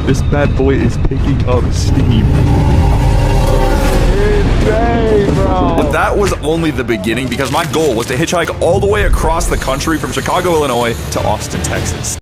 This bad boy is picking up steam. Insane, bro. But that was only the beginning because my goal was to hitchhike all the way across the country from Chicago, Illinois to Austin, Texas.